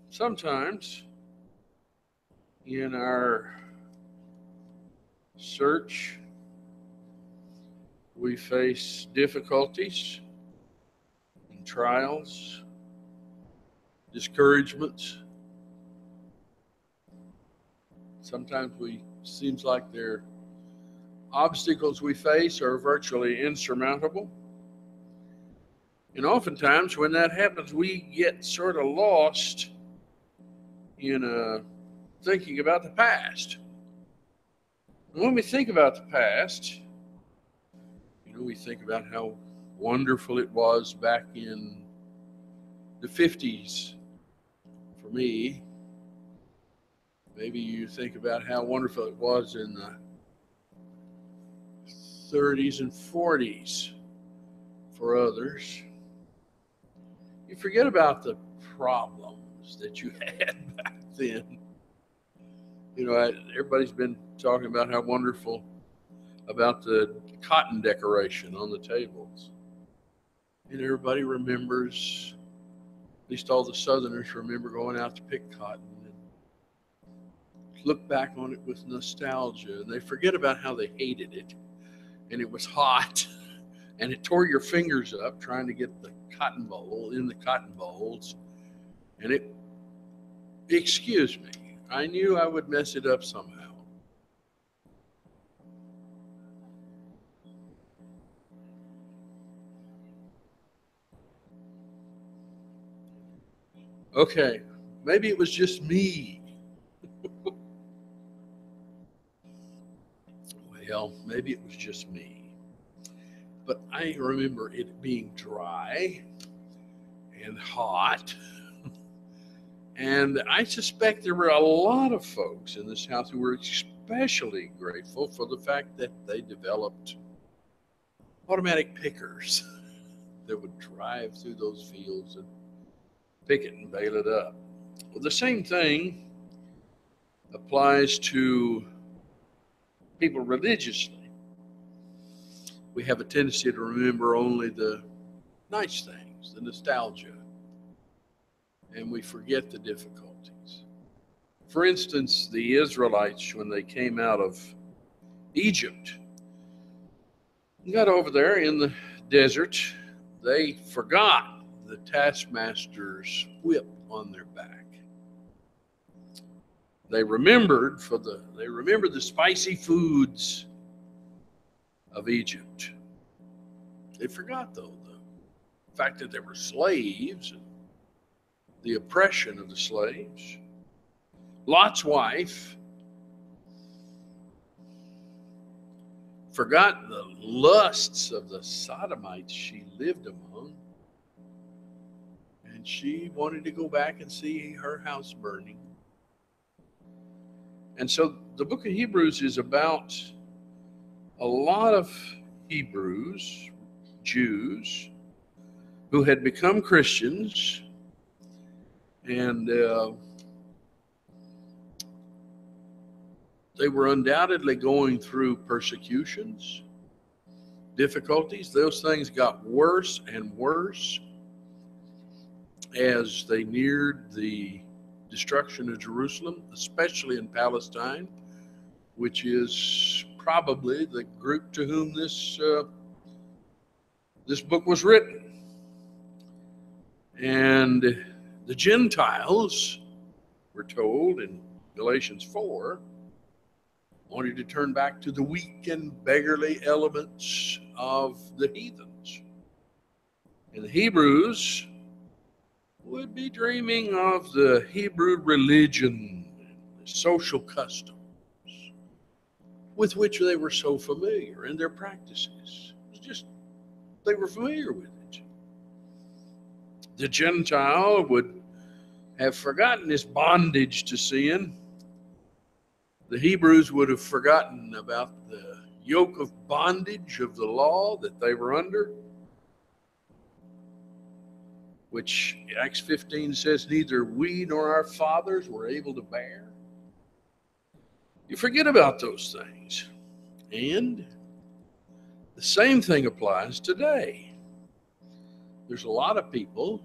Sometimes in our search, we face difficulties and trials, discouragements. Sometimes we seems like they're obstacles we face are virtually insurmountable. And oftentimes when that happens, we get sort of lost in thinking about the past. And when we think about the past, we think about how wonderful it was back in the 50s for me. Maybe you think about how wonderful it was in the 30s and 40s for others. You forget about the problems that you had back then. Everybody's been talking about how wonderful about the cotton decoration on the tables. And everybody remembers, at least all the Southerners remember going out to pick cotton and look back on it with nostalgia. And they forget about how they hated it. And it was hot. And it tore your fingers up trying to get the cotton bowl in the cotton bowls. And excuse me, I knew I would mess it up somehow. Okay, maybe it was just me. Well, maybe it was just me. But I remember it being dry and hot. And I suspect there were a lot of folks in this house who were especially grateful for the fact that they developed automatic pickers that would drive through those fields and pick it and bale it up. Well, the same thing applies to people religiously. We have a tendency to remember only the nice things, the nostalgia, and we forget the difficulties. For instance, the Israelites, when they came out of Egypt, got over there in the desert, they forgot the taskmaster's whip on their back. They remembered the spicy foods of Egypt. They forgot, though, the fact that they were slaves and the oppression of the slaves. Lot's wife forgot the lusts of the sodomites she lived among, and she wanted to go back and see her house burning. And so the book of Hebrews is about a lot of Hebrews, Jews, who had become Christians, and they were undoubtedly going through persecutions, difficulties. Those things got worse and worse as they neared the destruction of Jerusalem, especially in Palestine, which is probably the group to whom this book was written. And the Gentiles, we're told in Galatians 4, wanted to turn back to the weak and beggarly elements of the heathens. And the Hebrews would be dreaming of the Hebrew religion, the social customs with which they were so familiar in their practices. It was just, they were familiar with it. The Gentile would have forgotten his bondage to sin. The Hebrews would have forgotten about the yoke of bondage of the law that they were under, which Acts 15 says neither we nor our fathers were able to bear. You forget about those things. And the same thing applies today. There's a lot of people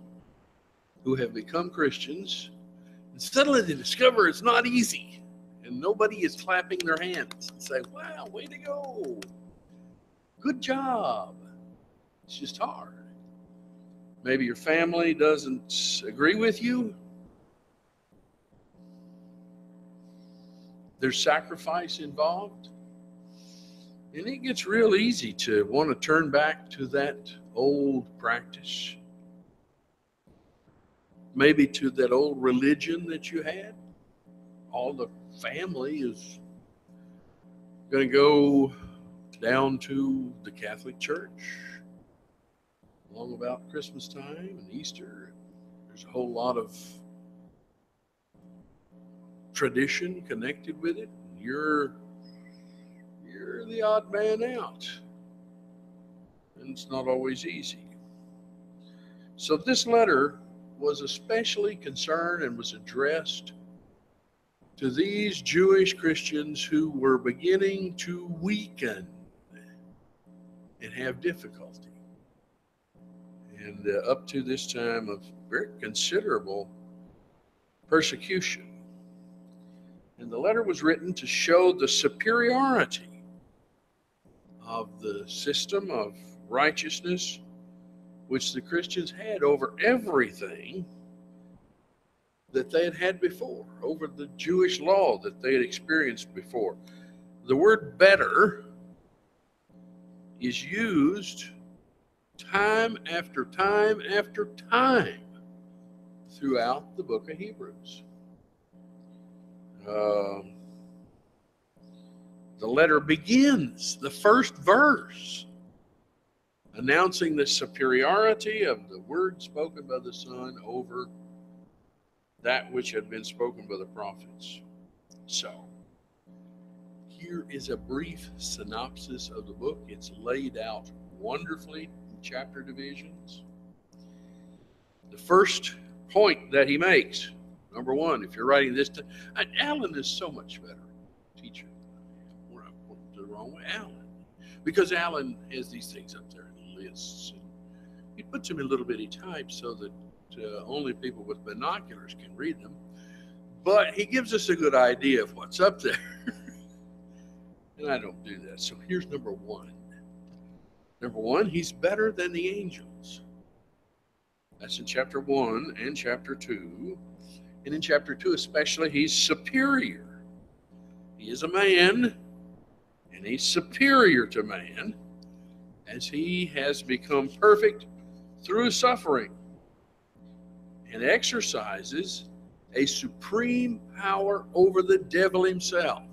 who have become Christians And suddenly they discover it's not easy. And nobody is clapping their hands and say, wow, way to go. Good job. It's just hard. Maybe your family doesn't agree with you. There's sacrifice involved. And it gets real easy to want to turn back to that old practice. Maybe to that old religion that you had. All the family is going to go down to the Catholic Church along about Christmas time and Easter. There's a whole lot of tradition connected with it. You're the odd man out. And it's not always easy. So this letter was especially concerned and was addressed to these Jewish Christians who were beginning to weaken and have difficulty. And up to this time of very considerable persecution. And the letter was written to show the superiority of the system of righteousness which the Christians had over everything that they had had before, over the Jewish law that they had experienced before. The word better is used time after time after time throughout the book of Hebrews. The letter begins, the first verse, announcing the superiority of the word spoken by the Son over that which had been spoken by the prophets. So, here is a brief synopsis of the book. It's laid out wonderfully in chapter divisions. The first point that he makes, number one, if you're writing this, Alan is so much better teacher. We're not pointing to the wrong way, Alan. Because Alan has these things up there in lists. And he puts them in little bitty type so that only people with binoculars can read them. But he gives us a good idea of what's up there. And I don't do that. So here's number one. Number one, he's better than the angels. That's in chapter 1 and chapter 2. And in chapter 2 especially, he's superior. He is a man, and he's superior to man, as he has become perfect through suffering and exercises a supreme power over the devil himself,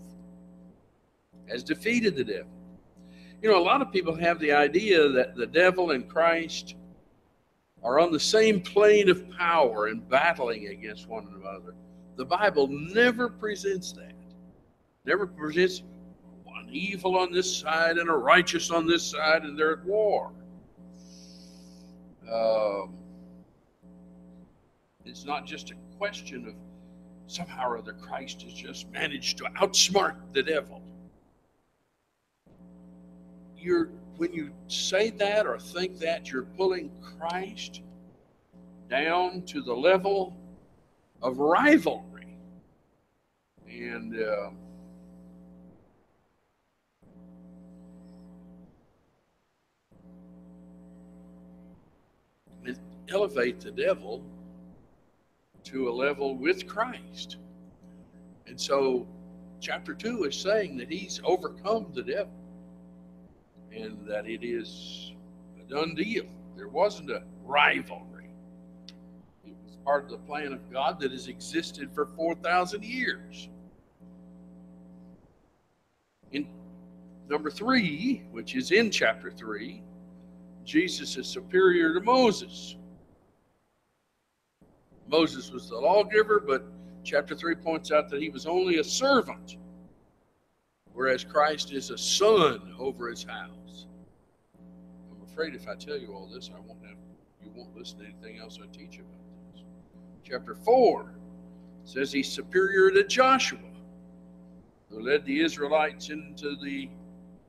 has defeated the devil. You know, a lot of people have the idea that the devil and Christ are on the same plane of power and battling against one another. The Bible never presents that. Never presents one evil on this side and a righteous on this side, and they're at war. It's not just a question of somehow or other Christ has just managed to outsmart the devil. When you say that or think that, you're pulling Christ down to the level of rivalry. And elevate the devil to a level with Christ. And so chapter 2 is saying that he's overcome the devil and that it is a done deal. There wasn't a rivalry. It was part of the plan of God that has existed for 4,000 years. In number 3, which is in chapter 3, Jesus is superior to Moses. Moses was the lawgiver, but chapter 3 points out that he was only a servant, whereas Christ is a son over his house. I'm afraid if I tell you all this, you won't listen to anything else I teach about this. Chapter 4 says he's superior to Joshua, who led the Israelites into the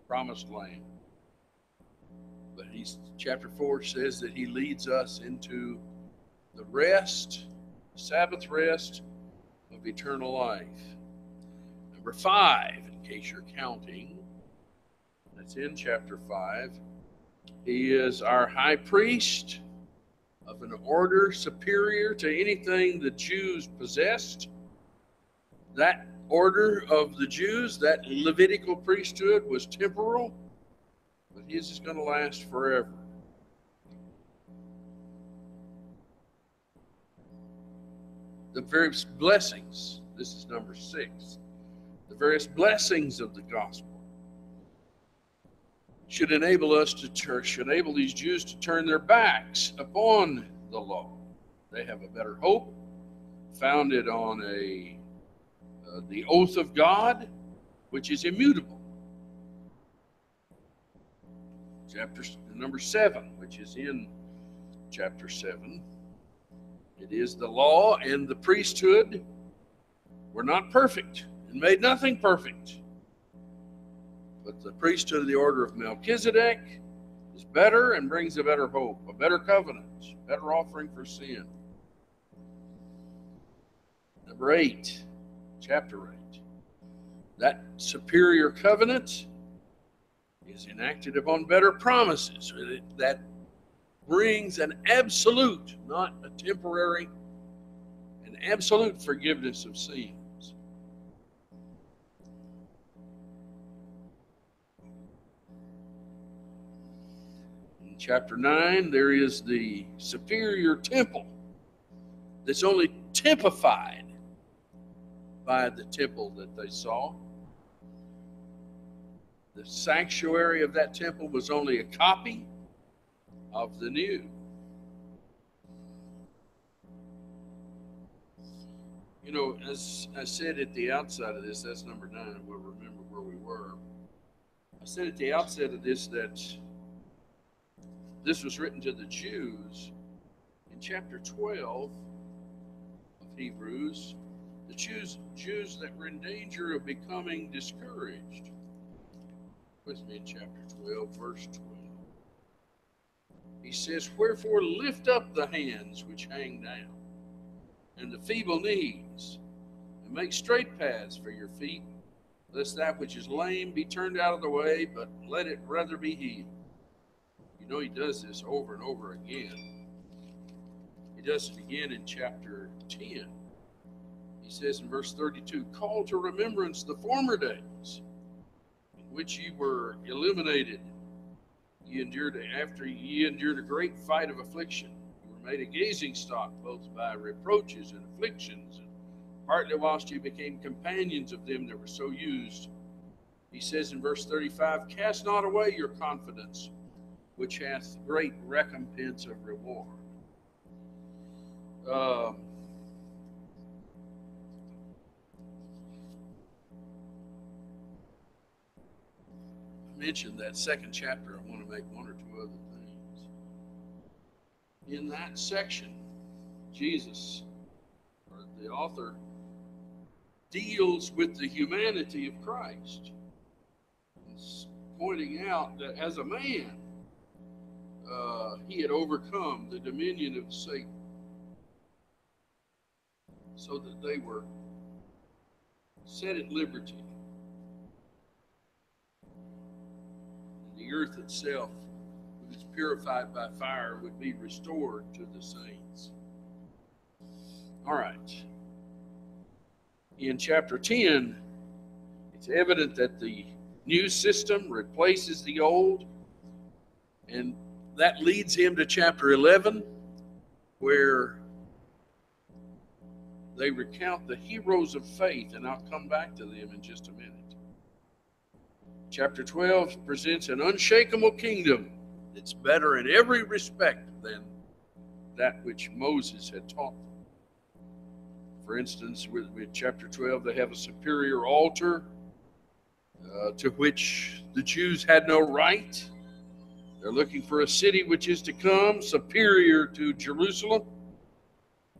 promised land. But chapter 4 says that he leads us into the rest, Sabbath rest, of eternal life. Number 5, in case you're counting, that's in chapter 5. He is our high priest of an order superior to anything the Jews possessed. That order of the Jews, that Levitical priesthood, was temporal, but his is going to last forever. The various blessings, this is number 6, the various blessings of the gospel should enable these Jews to turn their backs upon the law. They have a better hope, founded on the oath of God, which is immutable. Chapter number 7, which is in chapter 7. It is the law and the priesthood were not perfect and made nothing perfect. But the priesthood of the order of Melchizedek is better and brings a better hope, a better covenant, better offering for sin. Number 8, chapter 8. That superior covenant is enacted upon better promises. That brings an absolute, not a temporary, an absolute forgiveness of sins. In chapter 9, there is the superior temple that's only typified by the temple that they saw. The sanctuary of that temple was only a copy of the new. You know, as I said at the outset of this, that's number 9, and we'll remember where we were. I said at the outset of this that this was written to the Jews. In chapter 12 of Hebrews, the Jews that were in danger of becoming discouraged. With me in chapter 12, verse 12. He says, "Wherefore lift up the hands which hang down, and the feeble knees, and make straight paths for your feet, lest that which is lame be turned out of the way, but let it rather be healed." You know, he does this over and over again. He does it again in chapter 10. He says in verse 32, "Call to remembrance the former days, in which ye were illuminated. After ye endured a great fight of affliction. You were made a gazing stock both by reproaches and afflictions, and partly whilst ye became companions of them that were so used." He says in verse 35, "Cast not away your confidence, which hath great recompense of reward." I mentioned that second chapter. I want to make one or two other things. In that section, Jesus, or the author, deals with the humanity of Christ. He's pointing out that as a man, he had overcome the dominion of Satan, so that they were set at liberty. And the earth itself, when it's purified by fire, would be restored to the saints. All right. In chapter 10, it's evident that the new system replaces the old, and that leads him to chapter 11, where they recount the heroes of faith, and I'll come back to them in just a minute. Chapter 12 presents an unshakable kingdom that's better in every respect than that which Moses had taught them. For instance, with chapter 12, they have a superior altar to which the Jews had no right. They're looking for a city which is to come, superior to Jerusalem,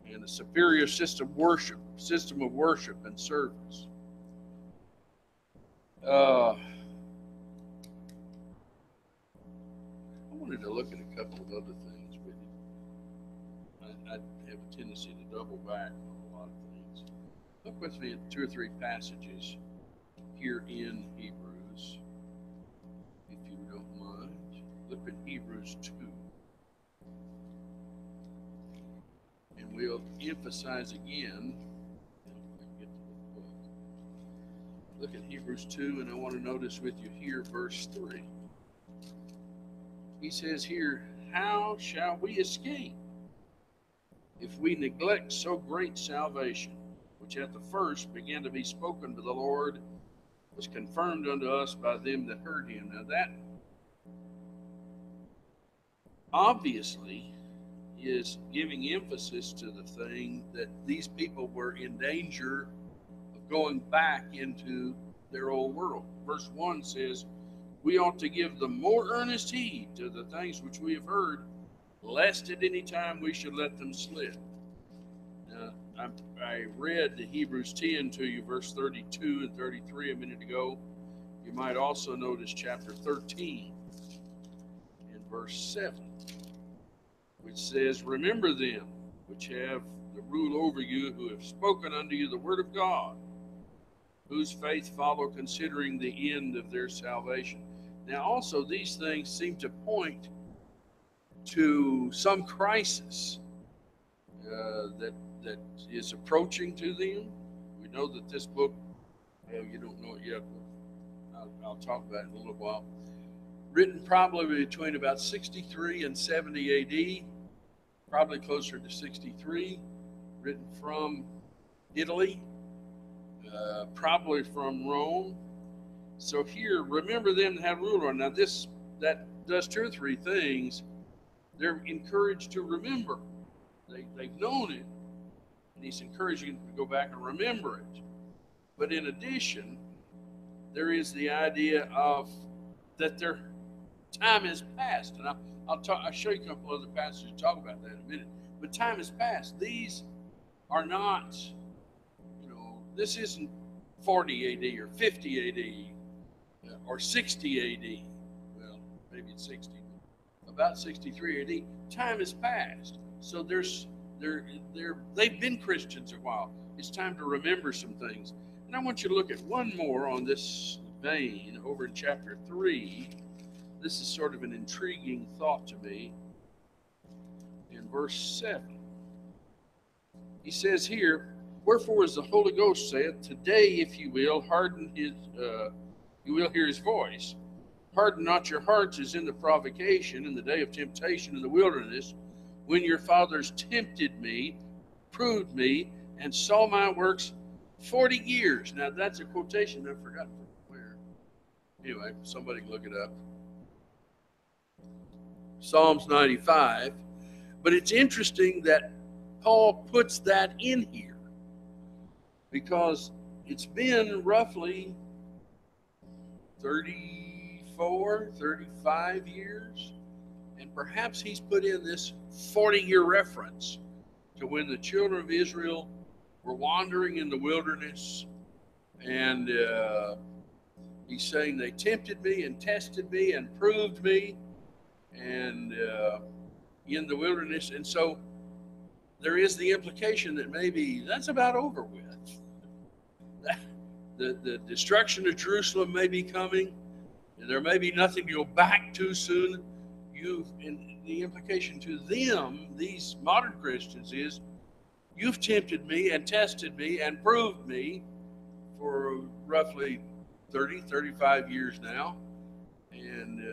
and a superior system of worship and service. I wanted to look at a couple of other things with you. I have a tendency to double back on a lot of things. Look with me at 2 or 3 passages here in Hebrews, if you don't mind. Look at Hebrews 2. And we'll emphasize again. Look at Hebrews 2, and I want to notice with you here verse 3. He says here, how shall we escape if we neglect so great salvation, which at the first began to be spoken to the Lord, was confirmed unto us by them that heard him. Now that obviously is giving emphasis to the thing that these people were in danger of going back into their old world. Verse 1 says, we ought to give the more earnest heed to the things which we have heard, lest at any time we should let them slip. Now, I read the Hebrews 10 to you, verse 32 and 33 a minute ago. You might also notice chapter 13 and verse 7, which says, remember them which have the rule over you, who have spoken unto you the word of God, whose faith follow, considering the end of their salvation. Now also these things seem to point to some crisis that is approaching to them. We know that this book, well, you don't know it yet, but I'll talk about it in a little while. Written probably between about 63 and 70 AD, probably closer to 63, written from Italy, probably from Rome. So here, remember them that have rule on. Now that does 2 or 3 things. They're encouraged to remember. They've known it, and he's encouraging them to go back and remember it. But in addition, there is the idea of that their time has passed, and I'll show you a couple other passages to talk about that in a minute. But time has passed. These are not, this isn't 40 AD or 50 AD or 60 AD. Well, maybe it's 60, but about 63 AD. Time has passed. So they've been Christians a while. It's time to remember some things. And I want you to look at one more on this vein over in chapter 3. This is sort of an intriguing thought to me. In verse 7, he says here, wherefore as the Holy Ghost saith, today, if you will, you will hear his voice. Harden not your hearts as in the provocation in the day of temptation in the wilderness, when your fathers tempted me, proved me, and saw my works 40 years. Now that's a quotation I've forgotten from where. Anyway, somebody can look it up. Psalms 95. But it's interesting that Paul puts that in here, because it's been roughly 34, 35 years, and perhaps he's put in this 40-year reference to when the children of Israel were wandering in the wilderness, and he's saying they tempted me and tested me and proved me, and in the wilderness. And so there is the implication that maybe that's about over with. The destruction of Jerusalem may be coming, and there may be nothing to go back to soon. And the implication to them, these modern Christians, is you've tempted me and tested me and proved me for roughly 30, 35 years now. And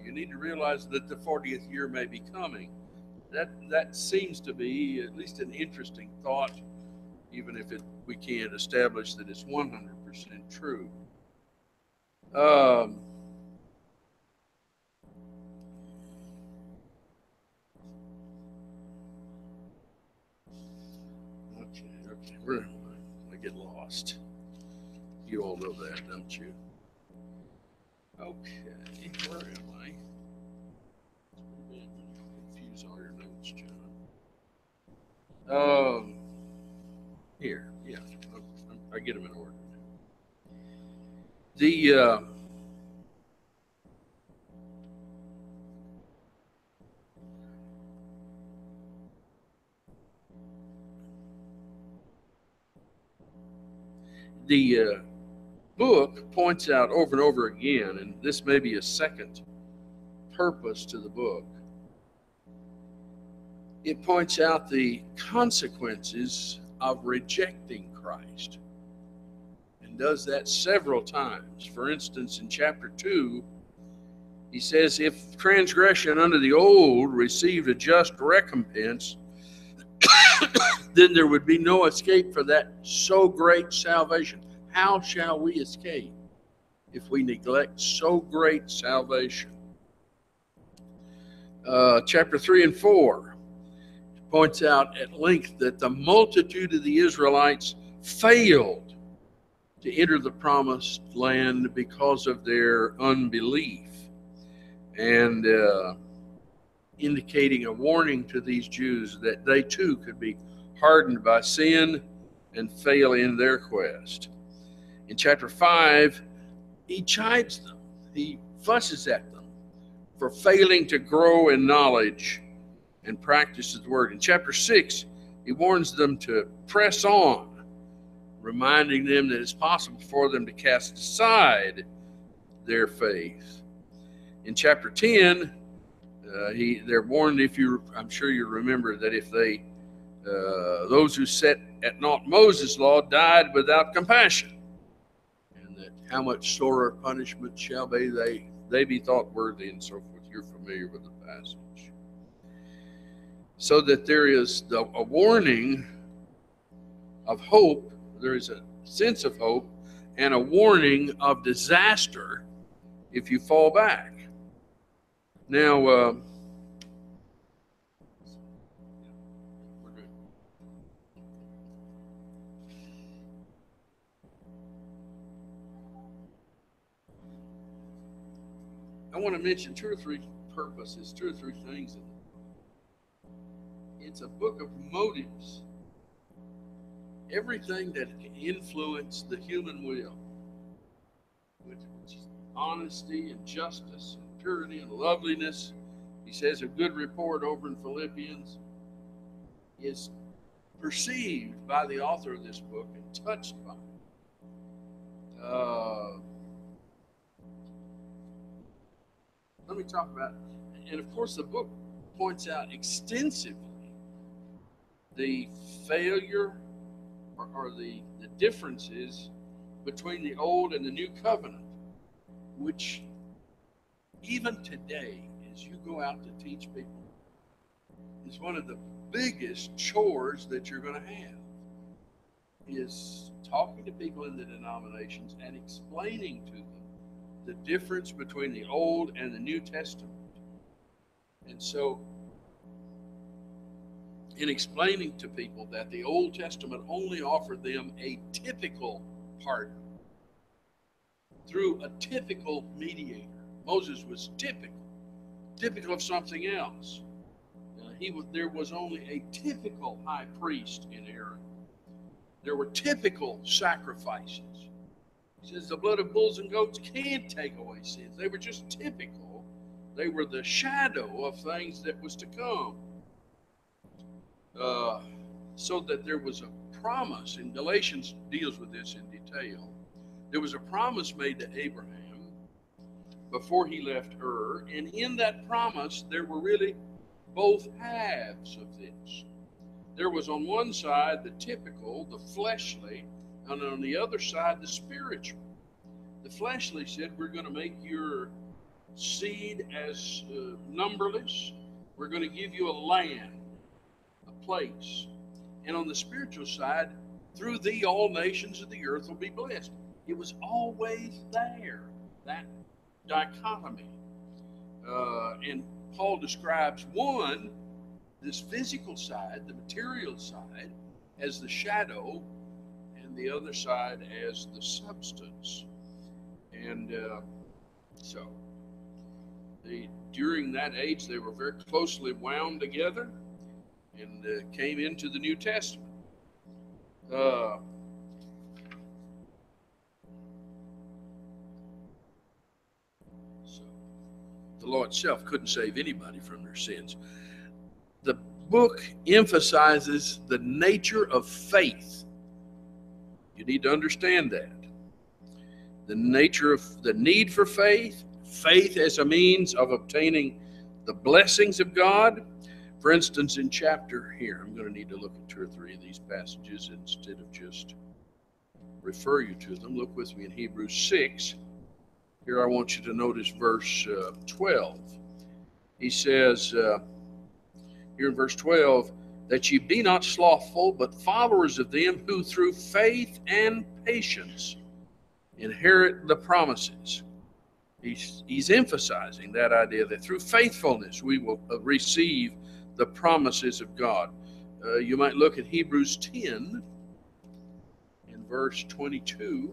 you need to realize that the 40th year may be coming. That seems to be at least an interesting thought, even if we can't establish that it's 100% true. Okay, where am I? I get lost. You all know that, don't you? Okay, where am I? Confuse all your notes, John. Here, yeah, I get them in order. the book points out over and over again, and this may be a second purpose to the book, it points out the consequences of rejecting Christ, and does that several times. For instance, in chapter 2, he says, if transgression under the old received a just recompense, then there would be no escape for that so great salvation. How shall we escape if we neglect so great salvation? Chapter 3 and 4 points out at length that the multitude of the Israelites failed to enter the promised land because of their unbelief, and indicating a warning to these Jews that they too could be hardened by sin and fail in their quest. In chapter 5, he chides them. He fusses at them for failing to grow in knowledge and practice his word. In chapter 6, he warns them to press on, reminding them that it's possible for them to cast aside their faith. In chapter 10, they're warned, I'm sure you remember, that if those who set at naught Moses' law died without compassion, and that how much sorer punishment shall they be thought worthy, and so forth. You're familiar with the passage. So that there is a warning of hope, there is a sense of hope, and a warning of disaster if you fall back. Now, I want to mention two or three purposes, two or three things. It's a book of motives. Everything that can influence the human will, which is honesty and justice and purity and loveliness. He says a good report over in Philippians is perceived by the author of this book and touched by it. Let me talk about, and of course the book points out extensively the failure or the differences between the old and the new covenant, which even today, as you go out to teach people, is one of the biggest chores that you're going to have, is talking to people in the denominations and explaining to them the difference between the Old and the New Testament. And so, in explaining to people that the Old Testament only offered them a typical pardon through a typical mediator. Moses was typical of something else. There was only a typical high priest in Aaron. There were typical sacrifices. He says the blood of bulls and goats can't take away sins. They were just typical. They were the shadow of things that was to come. So that there was a promise, and Galatians deals with this in detail. There was a promise made to Abraham before he left Ur, and in that promise there were really both halves of this. There was on one side the typical, the fleshly, and on the other side the spiritual. The fleshly said, we're going to make your seed as numberless. We're going to give you a land, a place. And on the spiritual side, through thee all nations of the earth will be blessed. It was always there, that dichotomy. And Paul describes one, this physical side, the material side, as the shadow, and the other side as the substance. And so during that age, they were very closely wound together and came into the New Testament. So the law itself couldn't save anybody from their sins. The book emphasizes the nature of faith You need to understand that. The nature of the need for faith, faith as a means of obtaining the blessings of God. For instance, in chapter here, I'm going to need to look at 2 or 3 of these passages instead of just refer you to them. Look with me in Hebrews 6. Here I want you to notice verse 12. He says here in verse 12, that ye be not slothful, but followers of them who through faith and patience inherit the promises. He's emphasizing that idea that through faithfulness we will receive the promises of God. You might look at Hebrews 10 in verse 22,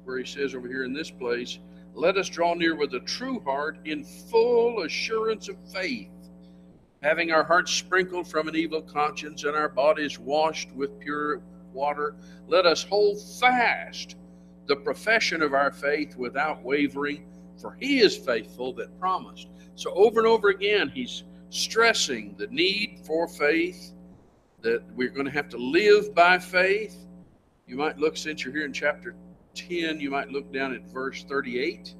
where he says over here in this place, let us draw near with a true heart in full assurance of faith, having our hearts sprinkled from an evil conscience and our bodies washed with pure water. Let us hold fast the profession of our faith without wavering, for he is faithful that promised. So over and over again, he's stressing the need for faith, that we're going to have to live by faith. You might look, since you're here in chapter 10, you might look down at verse 38.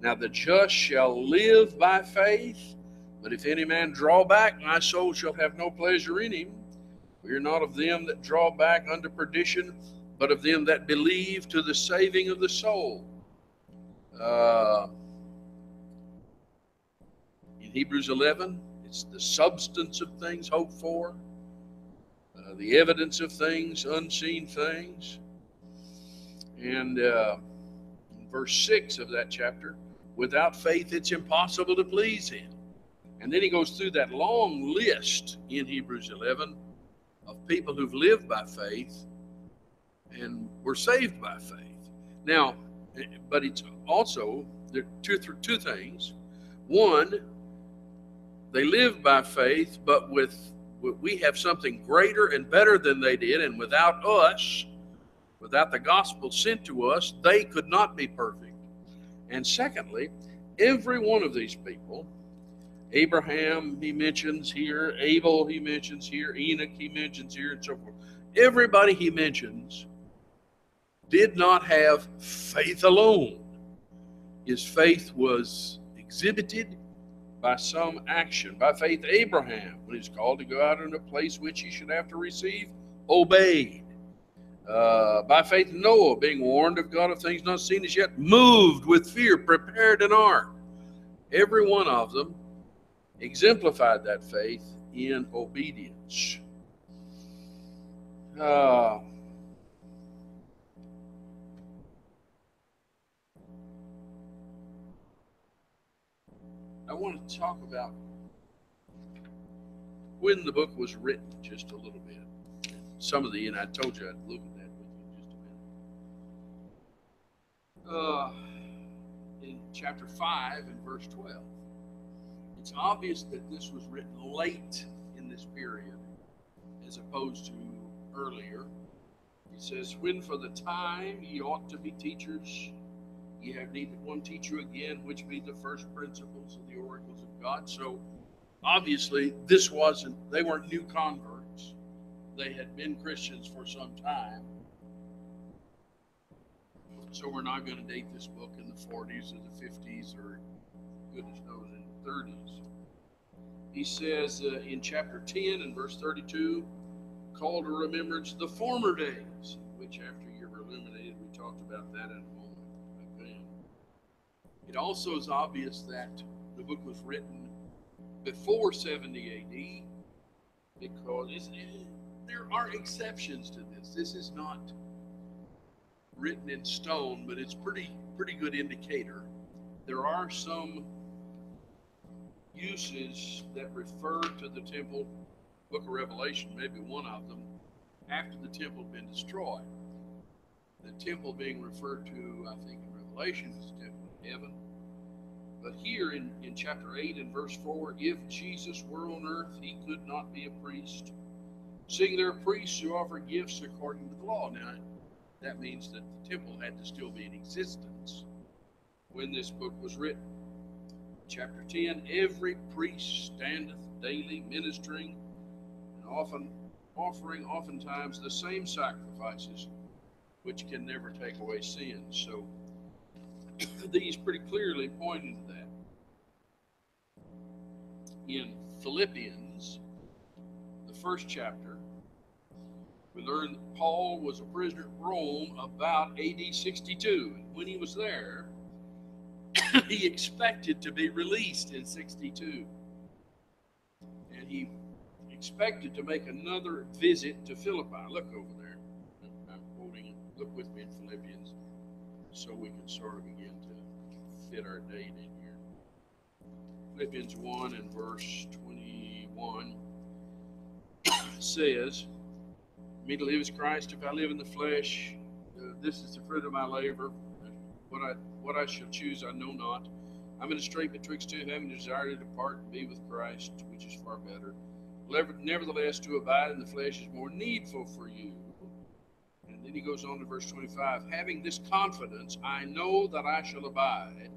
Now the just shall live by faith, but if any man draw back, my soul shall have no pleasure in him. We are not of them that draw back unto perdition, but of them that believe to the saving of the soul. In Hebrews 11, it's the substance of things hoped for, the evidence of things, unseen things. And in verse 6 of that chapter, without faith it's impossible to please him. And then he goes through that long list in Hebrews 11 of people who've lived by faith and were saved by faith. Now, but it's also, there are two things. One, they live by faith, but we have something greater and better than they did, and without us, without the gospel sent to us, they could not be perfect. And secondly, every one of these people, Abraham he mentions here, Abel he mentions here, Enoch he mentions here, and so forth. Everybody he mentions did not have faith alone. His faith was exhibited by some action. By faith, Abraham, when he's called to go out in a place which he should have to receive, obeyed. By faith, Noah, being warned of God of things not seen as yet, moved with fear, prepared an ark. Every one of them exemplified that faith in obedience. I want to talk about when the book was written just a little bit. Some of and I told you I'd look at that with you in just a minute. In chapter 5 and verse 12, it's obvious that this was written late in this period as opposed to earlier. He says, when for the time ye ought to be teachers, ye have need that one teach you again, which be the first principles of the oracles of God. So obviously they weren't new converts. They had been Christians for some time. So we're not going to date this book in the 40s or the 50s or goodness knows in the 30s. He says in chapter 10 and verse 32, call to remembrance the former days, which after you're illuminated, we talked about that in a moment again. It also is obvious that the book was written before 70 AD because there are exceptions to this. This is not written in stone, but it's pretty good indicator. There are some uses that refer to the temple. Book of Revelation, maybe one of them, after the temple had been destroyed. The temple being referred to, I think, in Revelation is the temple of heaven. But here in chapter 8 and verse 4, if Jesus were on earth, he could not be a priest, seeing there are priests who offer gifts according to the law. Now, that means that the temple had to still be in existence when this book was written. Chapter 10, every priest standeth daily ministering, and often offering oftentimes the same sacrifices, which can never take away sin. So these pretty clearly pointed to that. In Philippians, the first chapter, we learn that Paul was a prisoner at Rome about AD 62. And when he was there, he expected to be released in 62. And he expected to make another visit to Philippi. Look over there. I'm quoting it. Look with me in Philippians so we can sort of begin to fit our date in here. Philippians 1 and verse 21 says, "Me to live is Christ. If I live in the flesh, this is the fruit of my labor. What I shall choose, I know not. I'm in a strait betwixt two, having a desire to depart and be with Christ, which is far better. Nevertheless, to abide in the flesh is more needful for you." And then he goes on to verse 25, "Having this confidence, I know that I shall abide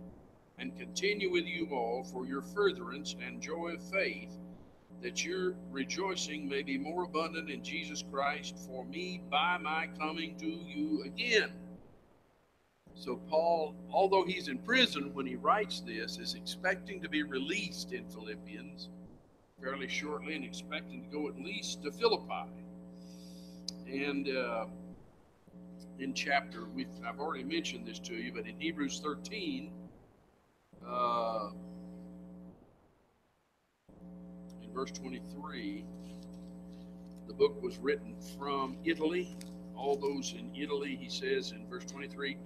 and continue with you all for your furtherance and joy of faith, that your rejoicing may be more abundant in Jesus Christ for me by my coming to you again." So Paul, although he's in prison when he writes this, is expecting to be released in Philippians fairly shortly and expecting to go at least to Philippi. And in chapter, I've already mentioned this to you, but in Hebrews 13, in verse 23, the book was written from Italy. All those in Italy, he says in verse 23,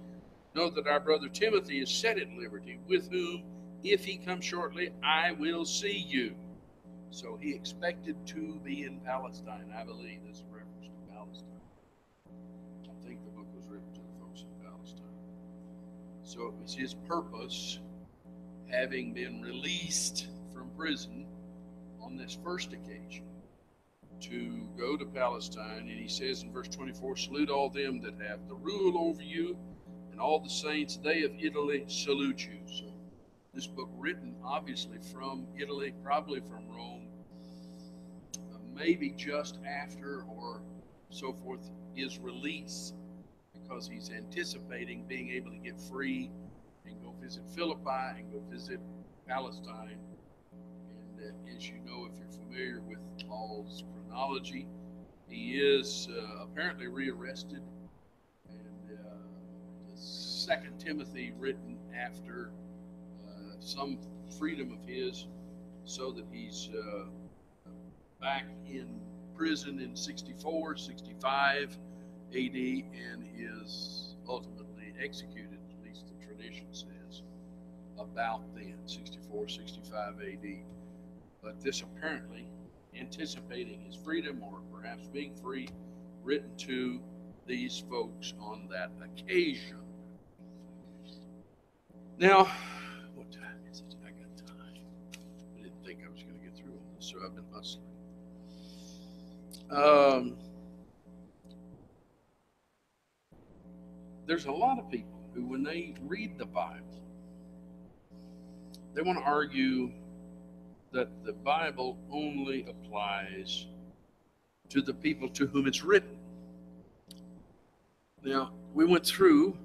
"Know that our brother Timothy is set at liberty, with whom, if he comes shortly, I will see you." So he expected to be in Palestine. I believe this is a reference to Palestine. I think the book was written to the folks in Palestine. So it was his purpose, having been released from prison on this first occasion, to go to Palestine. And he says in verse 24, "Salute all them that have the rule over you, and all the saints, they of Italy salute you." So this book written obviously from Italy, probably from Rome, maybe just after or so forth his release, because he's anticipating being able to get free and go visit Philippi and go visit Palestine. And as you know, if you're familiar with Paul's chronology, he is apparently rearrested. And the Second Timothy, written after some freedom of his, so that he's back in prison in 64, 65 AD, and is ultimately executed, at least the tradition says, about then, 64, 65 AD. But this apparently anticipating his freedom, or perhaps being free, written to these folks on that occasion. Now, what time is it? I got time. I didn't think I was going to get through all this, so I've been hustling. There's a lot of people who, when they read the Bible, they want to argue that the Bible only applies to the people to whom it's written. Now, we went through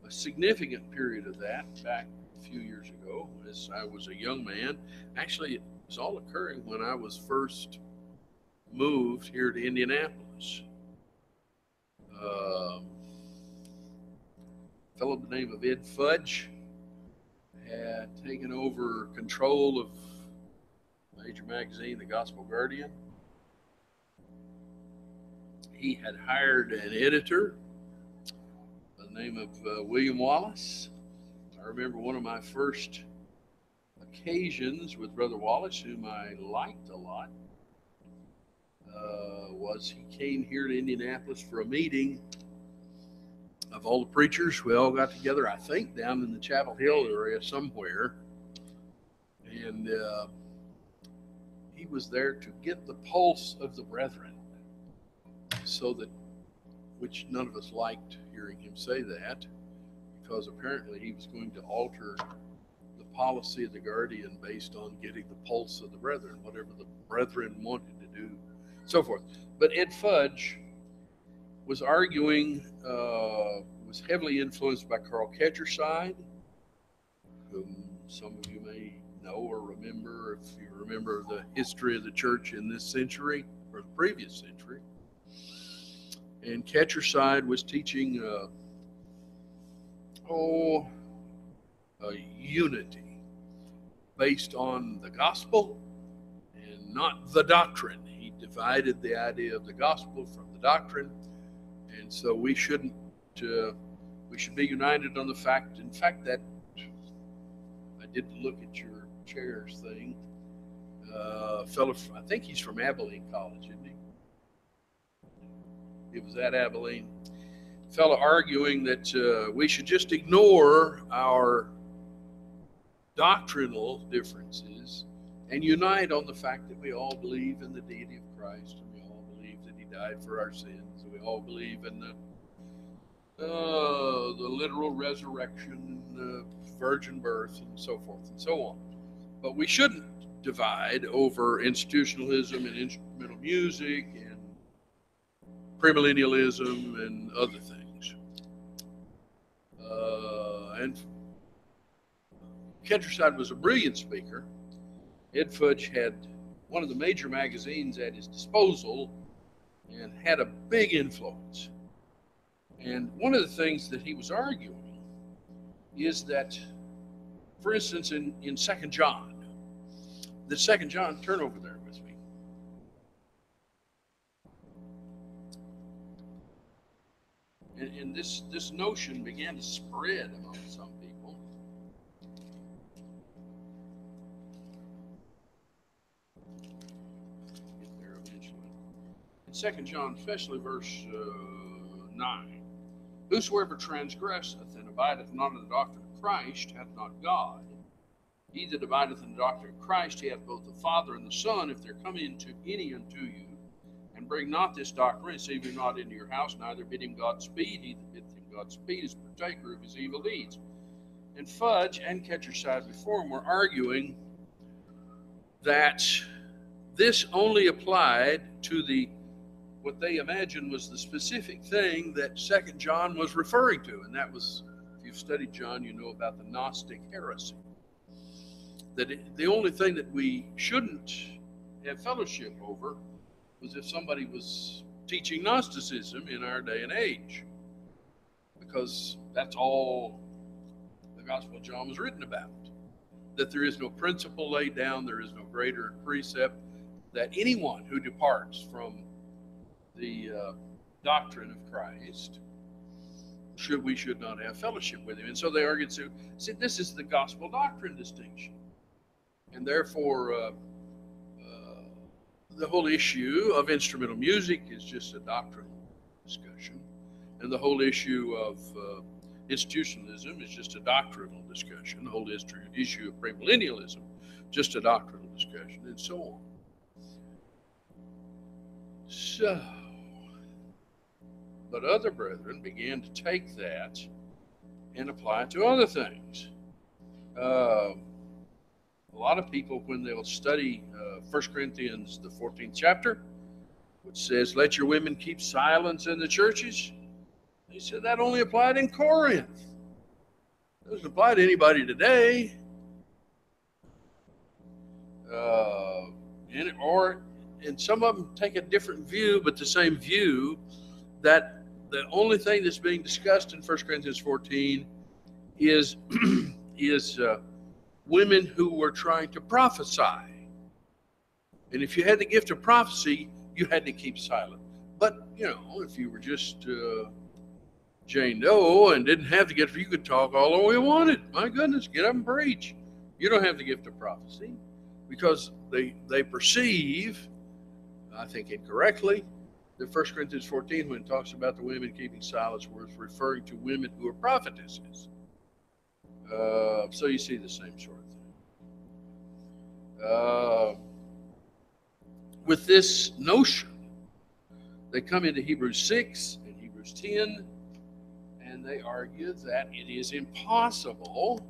a significant period of that back a few years ago as I was a young man. Actually, it was all occurring when I was first moved here to Indianapolis. A fellow by the name of Ed Fudge had taken over control of a major magazine, the Gospel Guardian. He had hired an editor by the name of William Wallace. I remember one of my first occasions with Brother Wallace, whom I liked a lot, was he came here to Indianapolis for a meeting of all the preachers. We all got together, I think, down in the Chapel Hill area somewhere. And he was there to get the pulse of the brethren, so that, which none of us liked hearing him say that, because apparently he was going to alter the policy of the Guardian based on getting the pulse of the brethren, whatever the brethren wanted to do. so forth. But Ed Fudge was arguing, was heavily influenced by Carl Ketcherside, whom some of you may know or remember if you remember the history of the church in this century or the previous century. And Ketcherside was teaching unity based on the gospel and not the doctrine. He divided the idea of the gospel from the doctrine, and so we shouldn't. We should be united on the fact. In fact, that I did look at your chairs thing. Fellow, I think he's from Abilene College, isn't he? It was at Abilene. Fellow arguing that we should just ignore our doctrinal differences and unite on the fact that we all believe in the deity of Christ, and we all believe that He died for our sins, and we all believe in the literal resurrection, the virgin birth, and so forth and so on. But we shouldn't divide over institutionalism and instrumental music and premillennialism and other things. And Ketcherside was a brilliant speaker. Ed Fudge had one of the major magazines at his disposal and had a big influence. And one of the things that he was arguing is that, for instance, in 2 John, the 2 John, turn over there with me. And this notion began to spread among some people. Get there eventually. In 2 John, especially verse 9. Whosoever transgresseth and abideth not in the doctrine of Christ hath not God. He that abideth in the doctrine of Christ, he hath both the Father and the Son. If there come into any unto you, and bring not this doctrine, receive him not into your house, neither bid him Godspeed. He that biddeth him Godspeed is partaker of his evil deeds. And Fudge and Ketcherside before him were arguing that this only applied to what they imagined was the specific thing that 2 John was referring to. And that was, if you've studied John, you know about the Gnostic heresy. That the only thing that we shouldn't have fellowship over was if somebody was teaching Gnosticism in our day and age. Because that's all the Gospel of John was written about. That there is no principle laid down, there is no greater precept, that anyone who departs from the doctrine of Christ, we should not have fellowship with him. And so they argued, see, this is the gospel doctrine distinction. And therefore, the whole issue of instrumental music is just a doctrinal discussion. And the whole issue of institutionalism is just a doctrinal discussion. The whole issue of premillennialism, just a doctrinal discussion, and so on. So, but other brethren began to take that and apply it to other things. A lot of people, when they'll study 1 Corinthians, the 14th chapter, which says, let your women keep silence in the churches, they said that only applied in Corinth. It doesn't apply to anybody today. And some of them take a different view, but the same view, that the only thing that's being discussed in 1 Corinthians 14 is women who were trying to prophesy. And if you had the gift of prophecy, you had to keep silent. But, if you were just Jane Doe and didn't have the gift, you could talk all the way you wanted. My goodness, get up and preach. You don't have the gift of prophecy because they perceive, I think incorrectly, that 1 Corinthians 14, when it talks about the women keeping silence, was referring to women who are prophetesses. So you see the same sort of thing. With this notion, they come into Hebrews 6 and Hebrews 10, and they argue that it is impossible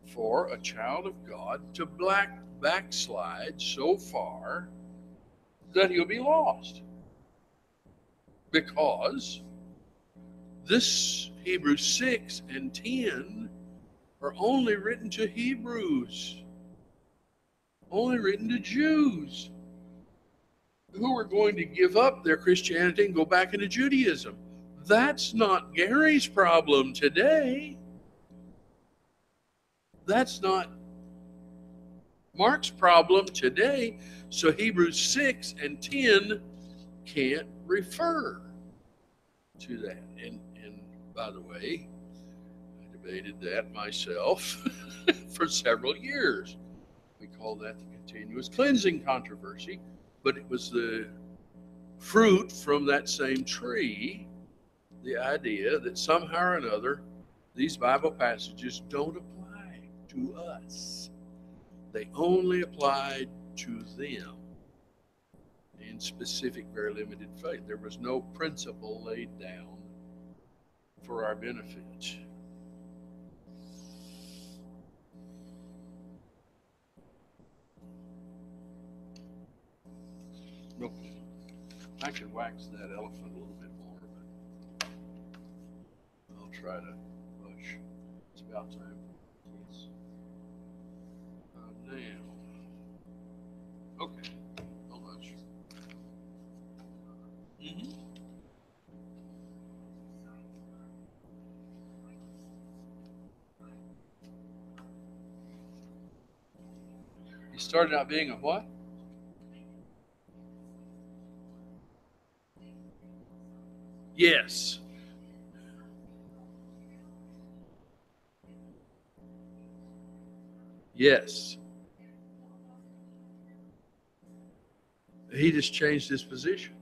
for a child of God to backslide so far that he'll be lost. Because this Hebrews 6 and 10 are only written to Hebrews, only written to Jews who are going to give up their Christianity and go back into Judaism. That's not Gary's problem today. That's not Mark's problem today. So Hebrews 6 and 10 can't refer to that. And by the way, I debated that myself for several years. We call that the continuous cleansing controversy, but it was the fruit from that same tree, the idea that somehow or another these Bible passages don't apply to us. They only applied to them in specific, very limited faith. There was no principle laid down for our benefit. Nope. I could wax that elephant a little bit more, but I'll try to push. It's about time for kids. Now. Okay. How much? Mm-hmm. He started out being a what? Yes. Yes. He just changed his position.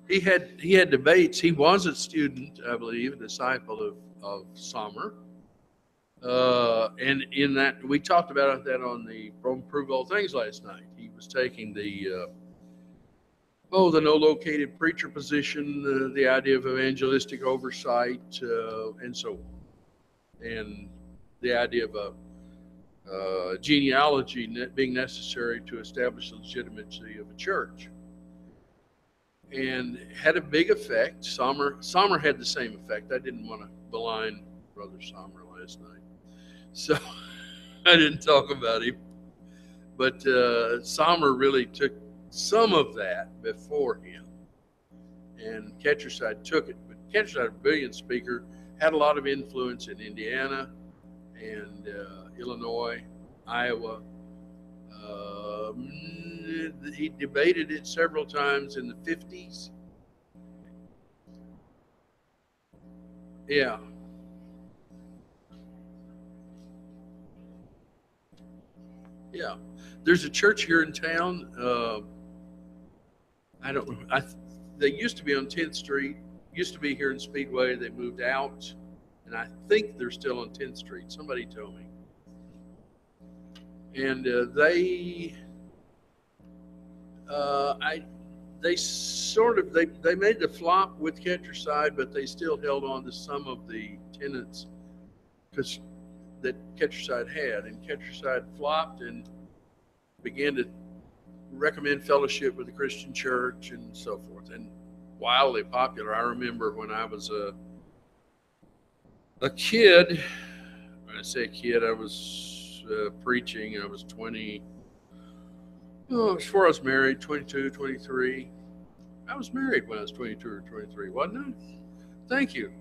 He had debates. He was a student, I believe, a disciple of Sommer. And in that, we talked about that on the Prove All Things last night. He was taking the no located preacher position, the idea of evangelistic oversight, and so on, and the idea of a genealogy being necessary to establish the legitimacy of a church, and had a big effect. Sommer had the same effect. I didn't want to malign Brother Sommer last night, so I didn't talk about him. But Sommer really took some of that before him, and Ketcherside took it. But Ketcherside, a brilliant speaker, had a lot of influence in Indiana and Illinois, Iowa. He debated it several times in the 50s. Yeah. Yeah. There's a church here in town. They used to be on 10th Street, used to be here in Speedway. They moved out, and I think they're still on 10th Street. Somebody told me. And they made the flop with Ketcherside, but they still held on to some of the tenets that Ketcherside had, and Ketcherside flopped and began to recommend fellowship with the Christian church and so forth, and wildly popular. I remember when I was a kid. When I say a kid, I was preaching. I was 20. Before I was married, 22, 23. I was married when I was 22 or 23, wasn't I? Thank you.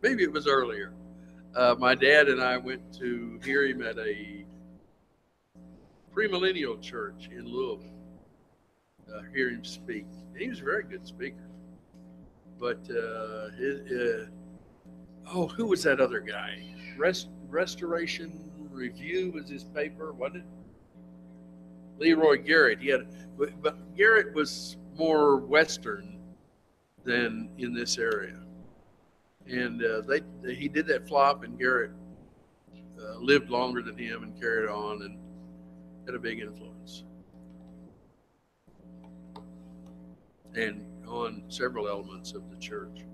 Maybe it was earlier. My dad and I went to hear him at a premillennial church in Louisville, hear him speak. He was a very good speaker. But who was that other guy? Restoration Review was his paper, wasn't it? Leroy Garrett. But Garrett was more Western than in this area, and he did that flop, and Garrett lived longer than him and carried on and had a big influence, and on several elements of the church.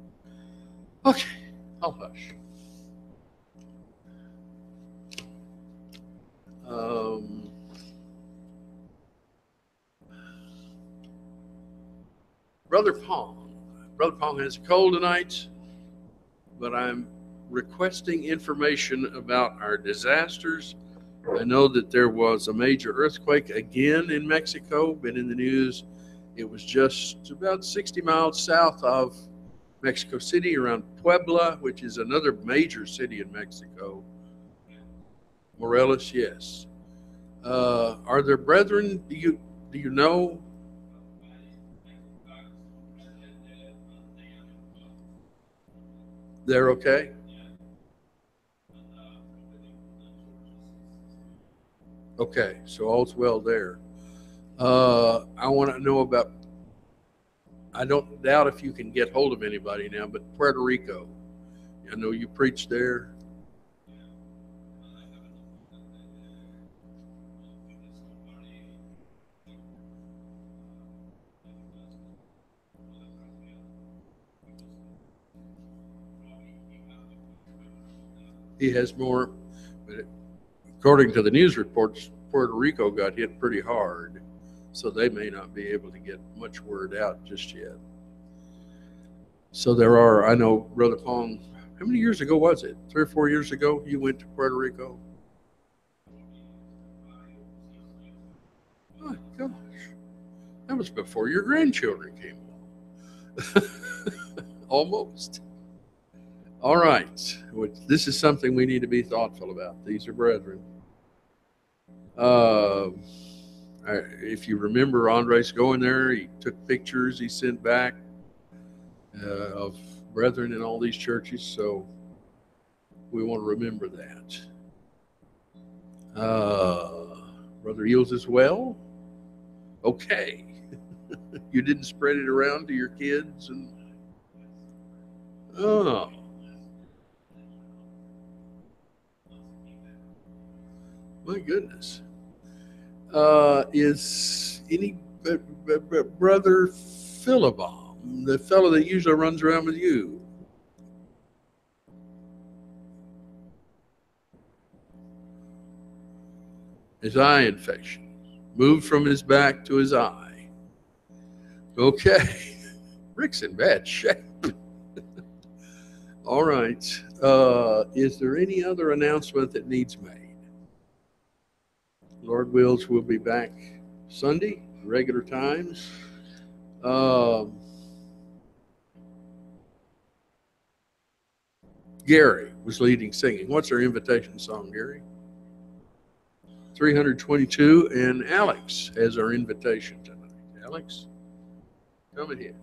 Okay, I'll hush. Brother Pong. Brother Pong has a cold tonight, but I'm requesting information about our disasters. I know that there was a major earthquake again in Mexico, been in the news. It was just about 60 miles south of Mexico City, around Puebla, which is another major city in Mexico. Morelos, yes. Are there brethren? Do you know? They're okay? Okay, so all's well there. I want to know about, I don't doubt if you can get hold of anybody now, but Puerto Rico. I know you preached there. He has more, but according to the news reports, Puerto Rico got hit pretty hard, so they may not be able to get much word out just yet. So there are, I know, Brother Pong, how many years ago was it? 3 or 4 years ago you went to Puerto Rico? Oh, gosh. That was before your grandchildren came along. Almost. All right. This is something we need to be thoughtful about. These are brethren. If you remember, Andres going there, he took pictures he sent back of brethren in all these churches. So we want to remember that. Brother Eels as well. Okay. You didn't spread it around to your kids and oh. My goodness. Is any Brother Philibom, the fellow that usually runs around with you? His eye infection moved from his back to his eye. Okay. Rick's in bad shape. All right. Is there any other announcement that needs made? Lord wills, we'll be back Sunday, regular times. Gary was leading singing. What's our invitation song, Gary? 322, and Alex has our invitation tonight. Alex, come ahead.